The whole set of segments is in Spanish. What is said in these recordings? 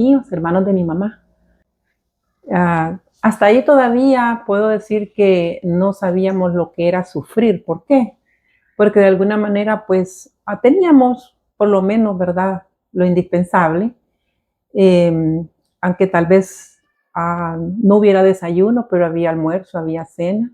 tíos, hermanos de mi mamá. Hasta ahí todavía puedo decir que no sabíamos lo que era sufrir. ¿Por qué? Porque de alguna manera pues teníamos por lo menos, ¿verdad? Lo indispensable, eh, aunque tal vez no hubiera desayuno, pero había almuerzo, había cena.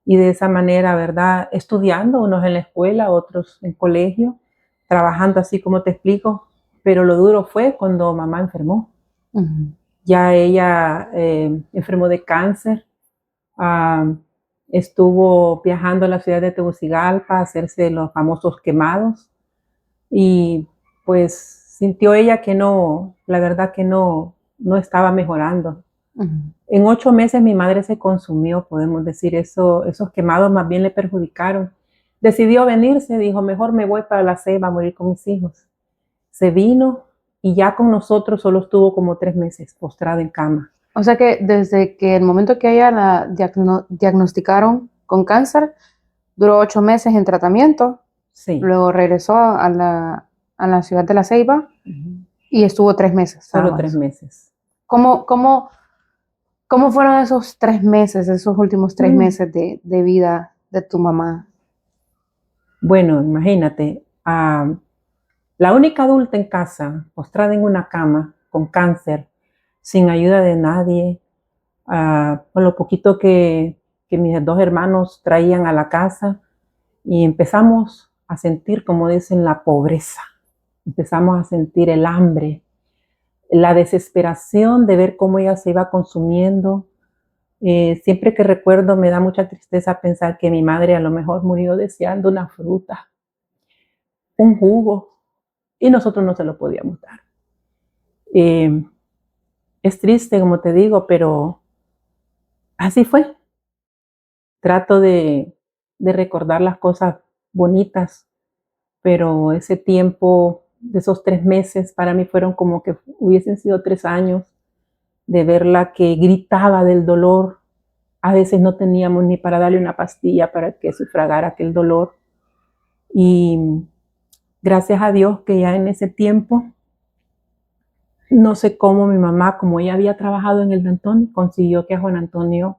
Y de esa manera, ¿verdad? Estudiando, unos en la escuela, otros en colegio, trabajando así como te explico, pero lo duro fue cuando mamá enfermó. Ujú. Ya ella enfermó de cáncer, ah, estuvo viajando a la ciudad de Tegucigalpa a hacerse los famosos quemados y pues sintió ella que no, la verdad que no estaba mejorando. Ujú. En 8 meses mi madre se consumió, podemos decir eso, esos quemados más bien le perjudicaron. Decidió venirse, dijo, mejor me voy para la Ceiba a morir con mis hijos. Se vino y ya con nosotros solo estuvo como 3 meses postrada en cama. O sea que desde que el momento que ella la diagnosticaron con cáncer, duró 8 meses en tratamiento, Sí, luego regresó a la ciudad de La Ceiba y estuvo 3 meses nada solo tres más. meses. ¿Cómo, cómo, cómo fueron esos 3 meses, esos últimos tres Mm. meses de vida de tu mamá? Bueno, imagínate, la única adulta en casa, postrada en una cama, con cáncer, sin ayuda de nadie, con lo poquito que mis dos hermanos traían a la casa, y empezamos a sentir, como dicen, la pobreza. Empezamos a sentir el hambre, la desesperación de ver cómo ella se iba consumiendo. Siempre que recuerdo me da mucha tristeza pensar que mi madre a lo mejor murió deseando una fruta, un jugo, y nosotros no se lo podíamos dar. Eh, es triste, como te digo, pero así fue. Trato de recordar las cosas bonitas, pero ese tiempo de esos 3 meses para mí fueron como que hubiesen sido 3 años de verla que gritaba del dolor. A veces no teníamos ni para darle una pastilla para que sufragara aquel dolor. Y gracias a Dios que ya en ese tiempo, no sé cómo mi mamá, como ella había trabajado en el de Antonio, consiguió que a Juan Antonio,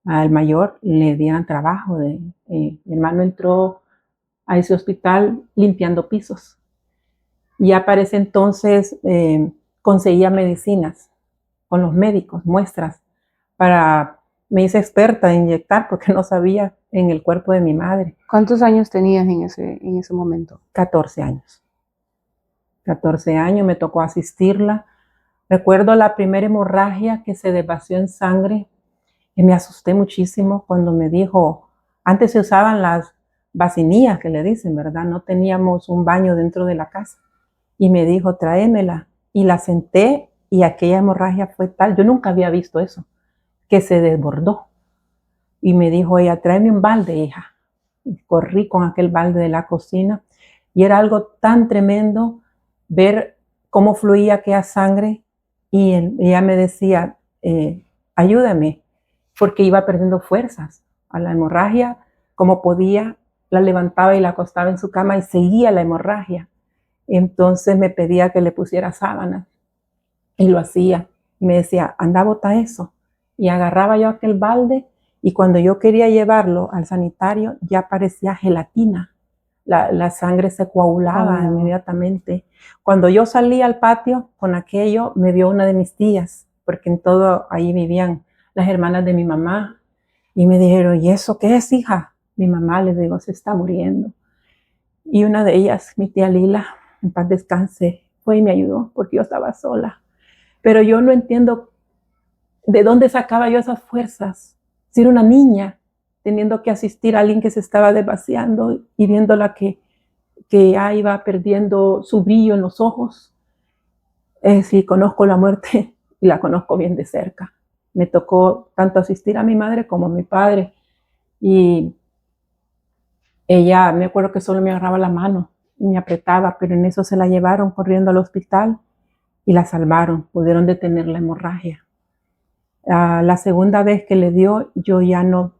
al mayor, le dieran trabajo. Mi hermano entró a ese hospital limpiando pisos. Ya para ese entonces conseguía medicinas con los médicos, muestras, me hice experta en inyectar porque no sabía en el cuerpo de mi madre. ¿Cuántos años tenías en ese momento? 14 años. 14 años me tocó asistirla. Recuerdo la primera hemorragia que se desvació en sangre y me asusté muchísimo cuando me dijo, antes se usaban las vacinías que le dicen, ¿verdad? No teníamos un baño dentro de la casa. Y me dijo, tráemela. Y la senté y aquella hemorragia fue tal, yo nunca había visto eso, que se desbordó. Y me dijo ella, tráeme un balde, hija. Y corrí con aquel balde de la cocina y era algo tan tremendo ver cómo fluía aquella sangre y ella me decía, ayúdame, porque iba perdiendo fuerzas. A la hemorragia, como podía, la levantaba y la acostaba en su cama y seguía la hemorragia. Entonces me pedía que le pusiera sábanas y lo hacía. Y me decía, anda, bota eso. Y agarraba yo aquel balde y cuando yo quería llevarlo al sanitario ya parecía gelatina. La sangre se coagulaba inmediatamente. Cuando yo salí al patio con aquello, me vio una de mis tías, porque en todo ahí vivían las hermanas de mi mamá. Y me dijeron, ¿y eso qué es, hija? Mi mamá, le digo, se está muriendo. Y una de ellas, mi tía Lila, en paz descanse, fue y me ayudó porque yo estaba sola. Pero yo no entiendo de dónde sacaba yo esas fuerzas. Si era una niña, teniendo que asistir a alguien que se estaba desvaciando y viéndola que ya iba perdiendo su brillo en los ojos. Sí, conozco la muerte y la conozco bien de cerca. Me tocó tanto asistir a mi madre como a mi padre. Y ella, me acuerdo que solo me agarraba la mano y me apretaba, pero en eso se la llevaron corriendo al hospital y la salvaron, pudieron detener la hemorragia. La segunda vez que le dio, yo ya no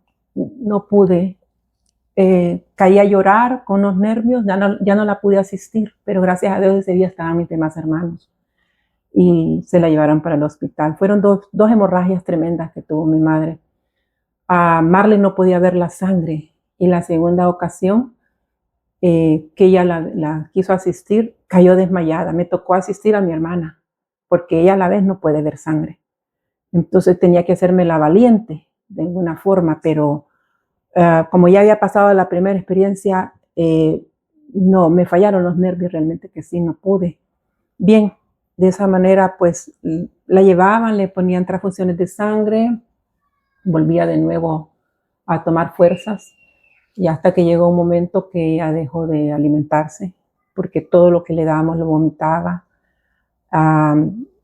pude, caí a llorar con los nervios, ya no la pude asistir, pero gracias a Dios ese día estaban mis demás hermanos. y se la llevaron para el hospital. Fueron dos hemorragias tremendas que tuvo mi madre. Marlene no podía ver la sangre y la segunda ocasión que ella la quiso asistir, cayó desmayada. Me tocó asistir a mi hermana porque ella a la vez no puede ver sangre. Entonces tenía que hacerme la valiente de alguna forma, pero como ya había pasado la primera experiencia, no, me fallaron los nervios realmente que sí, no pude. Bien, de esa manera pues la llevaban, le ponían transfusiones de sangre, volvía de nuevo a tomar fuerzas y hasta que llegó un momento que ella dejó de alimentarse porque todo lo que le dábamos lo vomitaba.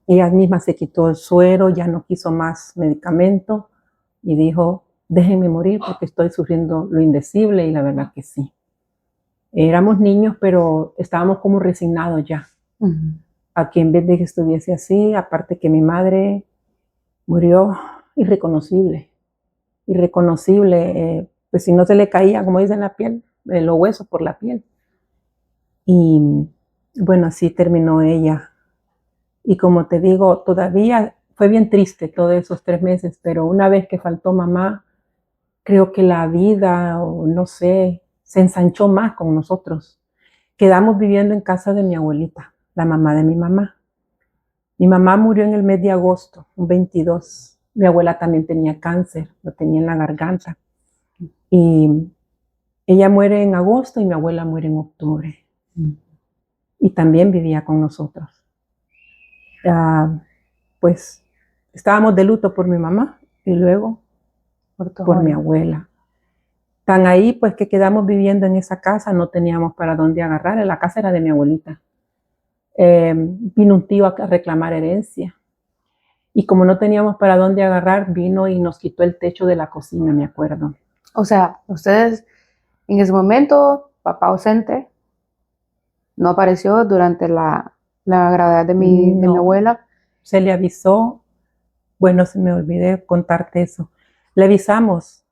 Ella misma se quitó el suero, ya no quiso más medicamento y dijo, déjenme morir porque estoy sufriendo lo indecible y la verdad que sí. Éramos niños, pero estábamos como resignados ya. Aquí en vez de que estuviese así, aparte que mi madre murió irreconocible, pues si no se le caía, como dicen, la piel, los huesos por la piel. Y bueno, así terminó ella. Y como te digo, todavía fue bien triste todos esos 3 meses, pero una vez que faltó mamá, creo que la vida, o no sé, se ensanchó más con nosotros. Quedamos viviendo en casa de mi abuelita, la mamá de mi mamá. Mi mamá murió en el mes de agosto, un 22. Mi abuela también tenía cáncer, lo tenía en la garganta. Y ella muere en agosto y mi abuela muere en octubre. Y también vivía con nosotros. Pues estábamos de luto por mi mamá y luego por mi abuela. Tan ahí pues que quedamos viviendo en esa casa, no teníamos para dónde agarrar, la casa era de mi abuelita. Vino un tío a reclamar herencia y como no teníamos para dónde agarrar, vino y nos quitó el techo de la cocina, me acuerdo. O sea, ustedes en ese momento, papá ausente, no apareció durante la gravedad de mi abuela. Se le avisó, bueno, se me olvidé contarte eso. Le avisamos,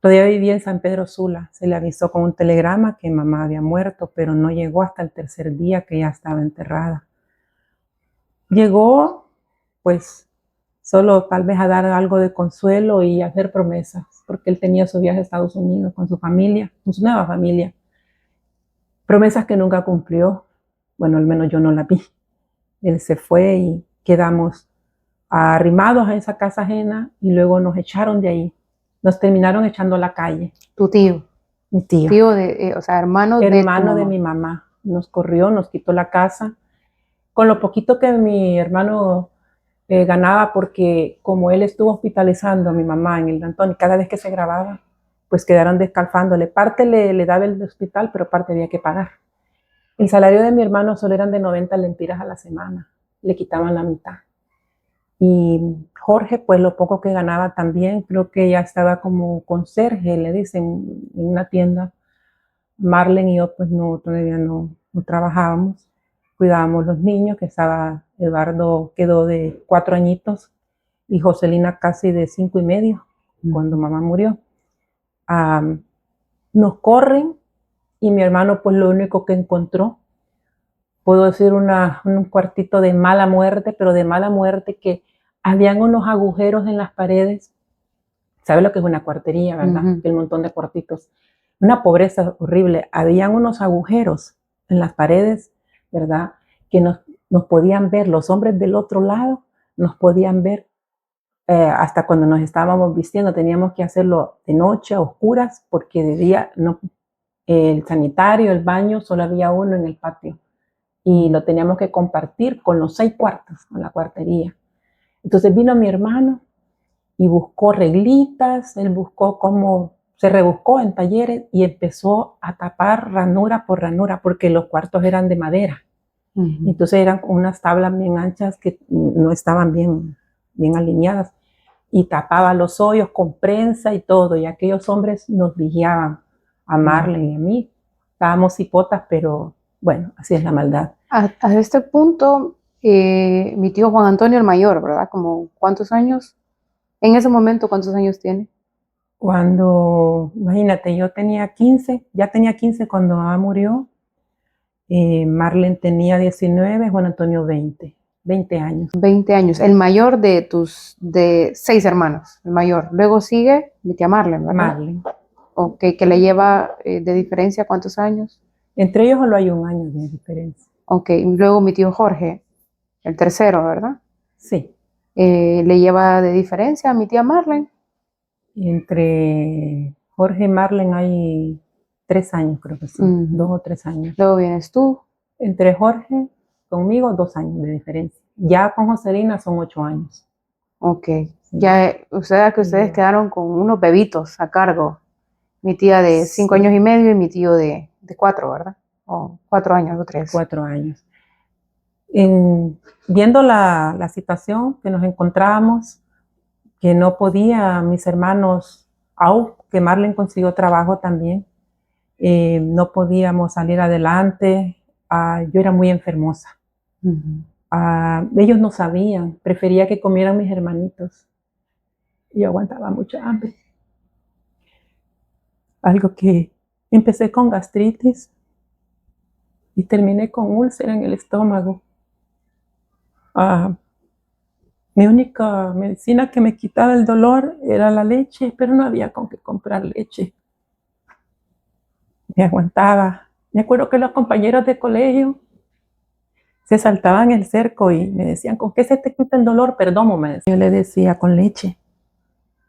todavía vivía en San Pedro Sula, se le avisó con un telegrama que mamá había muerto, pero no llegó hasta el tercer día que ya estaba enterrada. Llegó, pues, solo tal vez a dar algo de consuelo y a hacer promesas, porque él tenía su viaje a Estados Unidos con su familia, con su nueva familia. Promesas que nunca cumplió, bueno, al menos yo no la vi. Él se fue y quedamos arrimados a esa casa ajena y luego nos echaron de ahí. Nos terminaron echando a la calle. Tu tío. Mi tío. Tío de, o sea, hermano de tu Hermano de mamá. mi mamá. Nos corrió, nos quitó la casa. Con lo poquito que mi hermano ganaba, porque como él estuvo hospitalizando a mi mamá en el Dantón y cada vez que se grababa, pues quedaron descalfándole. Parte le daba el hospital, pero parte había que pagar. El salario de mi hermano solo eran de 90 lempiras a la semana. Le quitaban la mitad. Y Jorge, pues lo poco que ganaba también, creo que ya estaba como conserje, le dicen, en una tienda. Marlene y yo, pues no, todavía no trabajábamos. Cuidábamos los niños, que estaba, Eduardo quedó de 4 añitos y Joselina casi de 5 y medio, cuando mamá murió. Nos corren y mi hermano, pues lo único que encontró, puedo decir un cuartito de mala muerte, pero de mala muerte que habían unos agujeros en las paredes. ¿Sabe lo que es una cuartería, verdad? El montón de cuartitos. Una pobreza horrible. Habían unos agujeros en las paredes, ¿verdad? Que nos podían ver, los hombres del otro lado nos podían ver hasta cuando nos estábamos vistiendo. Teníamos que hacerlo de noche, a oscuras, porque de día no, el sanitario, el baño, solo había uno en el patio. Y lo teníamos que compartir con los 6 cuartos, con la cuartería. Entonces vino mi hermano y buscó reglitas, él buscó cómo, se rebuscó en talleres y empezó a tapar ranura por ranura, porque los cuartos eran de madera. Entonces eran unas tablas bien anchas que no estaban bien alineadas. Y tapaba los hoyos con prensa y todo. Y aquellos hombres nos vigiaban, a Marlene y a mí. Estábamos hipotas, pero bueno, así es la maldad. A este punto, mi tío Juan Antonio el mayor, ¿verdad? Como, ¿cuántos años? En ese momento, ¿cuántos años tiene? Cuando, imagínate, yo tenía 15, ya tenía 15 cuando mamá murió. Marlene tenía 19, Juan Antonio 20. 20 años. 20 años. El mayor de 6 hermanos, el mayor. Luego sigue mi tía Marlene, ¿verdad? Marlene. Ok, que le lleva de diferencia ¿cuántos años? Entre ellos solo hay 1 año de diferencia. Ok, y luego mi tío Jorge, el tercero, ¿verdad? Sí. Le lleva de diferencia a mi tía Marlene. Entre Jorge y Marlene hay 3 años, creo que sí. 2 o 3 años. Luego vienes tú. Entre Jorge, conmigo, 2 años de diferencia. Ya con Joselina son 8 años. Ok. Ya, ustedes quedaron con unos bebitos a cargo. Mi tía de 5 años y medio y mi tío de 4, ¿verdad? O 4 años o 3. 4 años. Viendo la situación que nos encontrábamos, que no podía, mis hermanos, aunque Marlene consiguió trabajo también, no podíamos salir adelante. Yo era muy enfermosa. Ellos no sabían, prefería que comieran mis hermanitos. Yo aguantaba mucha hambre. Algo que empecé con gastritis y terminé con úlcera en el estómago. Mi única medicina que me quitaba el dolor era la leche, pero no había con qué comprar leche. Me aguantaba. Me acuerdo que los compañeros de colegio se saltaban el cerco y me decían, ¿con qué se te quita el dolor? Perdón, me decía. Yo le decía, con leche.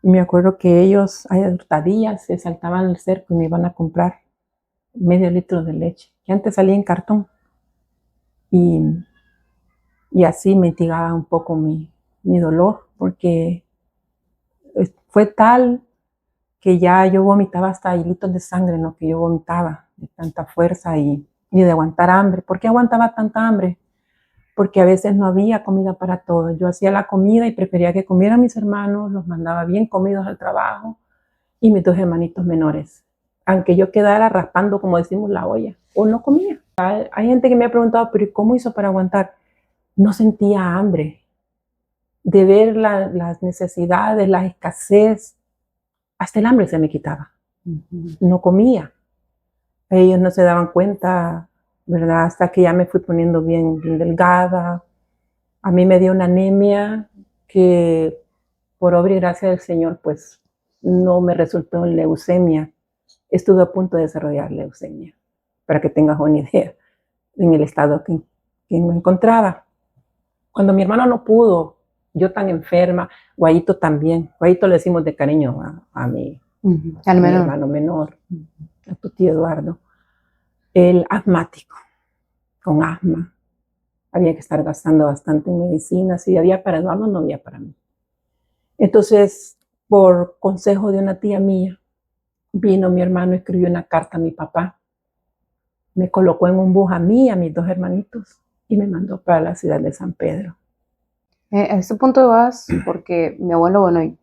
Y me acuerdo que ellos, a hurtadillas, se saltaban el cerco y me iban a comprar medio litro de leche, que antes salía en cartón. Y así mitigaba un poco mi dolor, porque fue tal que ya yo vomitaba hasta hilitos de sangre en lo que yo vomitaba, de tanta fuerza y de aguantar hambre. ¿Por qué aguantaba tanta hambre? Porque a veces no había comida para todos. Yo hacía la comida y prefería que comieran mis hermanos, los mandaba bien comidos al trabajo y mis 2 hermanitos menores. Aunque yo quedara raspando, como decimos, la olla, o no comía. Hay gente que me ha preguntado, pero ¿cómo hizo para aguantar? No sentía hambre. De ver las necesidades, la escasez, hasta el hambre se me quitaba. No comía. Ellos no se daban cuenta, ¿verdad? Hasta que ya me fui poniendo bien delgada. A mí me dio una anemia que, por obra y gracia del Señor, pues no me resultó en leucemia. Estuve a punto de desarrollar leucemia, para que tengas una idea, en el estado que me encontraba. Cuando mi hermano no pudo, yo tan enferma, Guayito también. Guayito le decimos de cariño a mi hermano menor, a tu tío Eduardo. Él asmático, con asma. Había que estar gastando bastante en medicinas. Si había para Eduardo, no había para mí. Entonces, por consejo de una tía mía, vino mi hermano, escribió una carta a mi papá. Me colocó en un bus a mí, a mis 2 hermanitos, y me mandó para la ciudad de San Pedro. A este punto vas porque mi abuelo, bueno,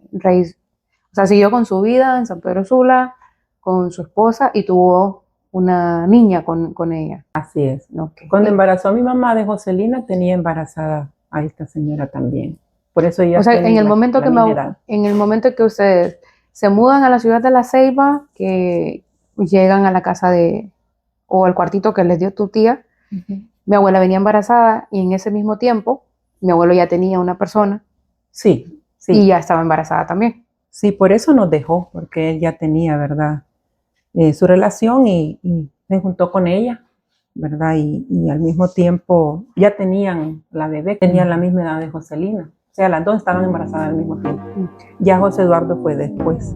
siguió con su vida en San Pedro Sula, con su esposa y tuvo una niña con ella. Así es. Okay. Cuando embarazó a mi mamá de Joselina, tenía embarazada a esta señora también. Por eso ella en el momento que ustedes se mudan a la ciudad de La Ceiba, que llegan a la casa o al cuartito que les dio tu tía, mi abuela venía embarazada y en ese mismo tiempo mi abuelo ya tenía una persona. Sí. Y ya estaba embarazada también. Sí, por eso nos dejó, porque él ya tenía, ¿verdad? Su relación y se juntó con ella, ¿verdad? Y al mismo tiempo ya tenían la bebé, tenían la misma edad de Joselina. O sea, las 2 estaban embarazadas al mismo tiempo. Ya José Eduardo fue después.